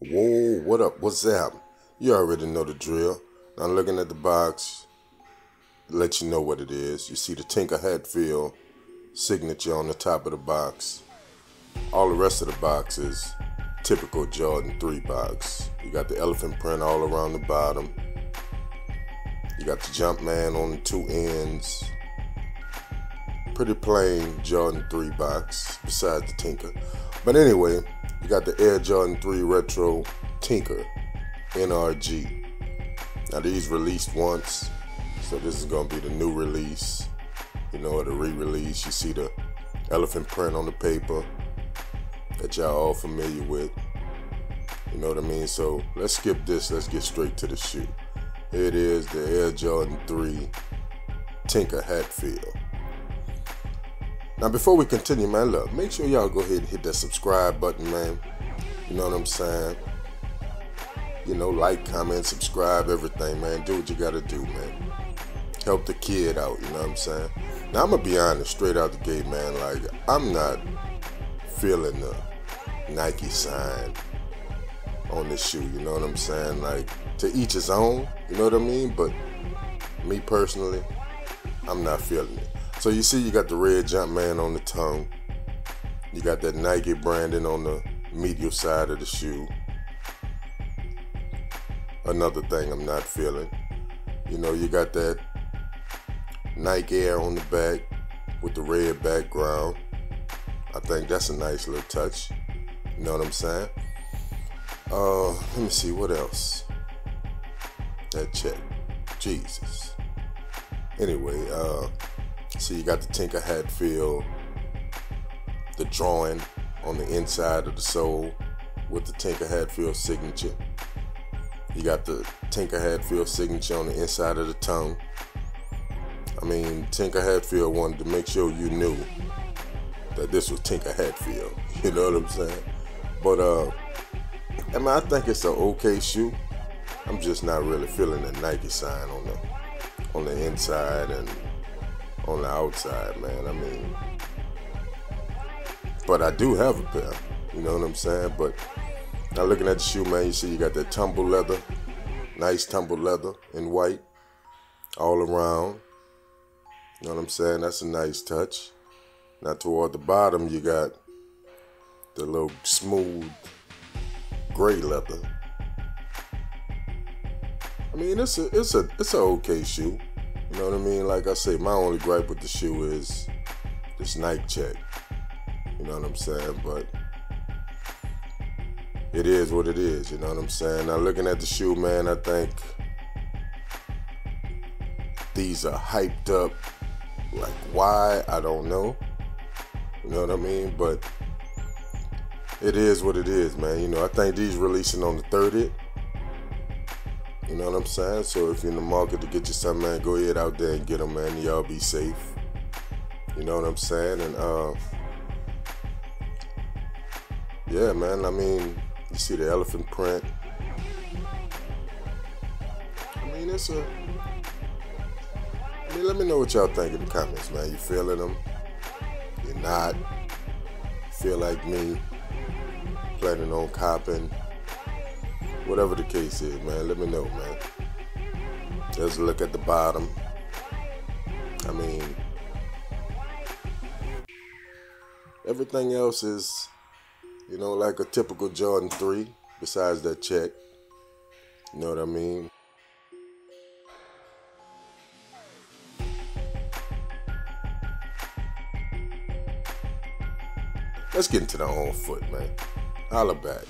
Whoa, what up? What's up? You already know the drill. Now looking at the box, let you know what it is. You see the Tinker Hatfield signature on the top of the box. All the rest of the box is typical Jordan 3 box. You got the elephant print all around the bottom. You got the Jumpman on the two ends. Pretty plain Jordan 3 box besides the Tinker. But anyway, you got the Air Jordan 3 Retro Tinker NRG. Now these released once, so this is gonna be the new release, or the re-release. You see the elephant print on the paper that y'all all familiar with. You know what I mean? So let's skip this, let's get straight to the shoe. Here it is, the Air Jordan 3 Tinker Hatfield. Now before we continue, man, look, make sure y'all go ahead and hit that subscribe button, man. You know what I'm saying? Like, comment, subscribe, everything, man. Do what you gotta do, man. Help the kid out, you know what I'm saying? Now I'm gonna be honest, straight out the gate, man. Like, I'm not feeling the Nike sign on this shoe, you know what I'm saying? Like, to each his own, you know what I mean? But me personally, I'm not feeling it. So you see you got the red Jumpman on the tongue. You got that Nike branding on the medial side of the shoe. Another thing I'm not feeling. You got that Nike Air on the back with the red background. I think that's a nice little touch. You know what I'm saying? Let me see, what else? That check. Jesus. Anyway, see, you got the Tinker Hatfield, the drawing on the inside of the sole with the Tinker Hatfield signature. You got the Tinker Hatfield signature on the inside of the tongue. I mean, Tinker Hatfield wanted to make sure you knew that this was Tinker Hatfield. You know what I'm saying? But, I think it's an okay shoe. I'm just not really feeling the Nike sign on the inside and on the outside, man. But I do have a pair, you know what I'm saying? But now looking at the shoe, man, you see you got that tumble leather, nice tumble leather in white all around. You know what I'm saying? That's a nice touch. Now toward the bottom, you got the little smooth gray leather. I mean, it's a okay shoe. You know what I mean? Like I say, my only gripe with the shoe is this Nike check. You know what I'm saying? But it is what it is. You know what I'm saying? Now looking at the shoe, man, I think these are hyped up. Like, why? I don't know. You know what I mean? But it is what it is, man. I think these releasing on the 30th. You know what I'm saying? So if you're in the market to get you something, man, go ahead out there and get them, man. Y'all be safe. You know what I'm saying? And yeah, man. I mean, you see the elephant print. Let me know what y'all think in the comments, man. You feeling them? You're not? Feel like me? Planning on copping? Whatever the case is, man, let me know, man. Just look at the bottom. I mean, everything else is, like a typical Jordan 3, besides that check. You know what I mean? Let's get into the on foot, man. Holla back.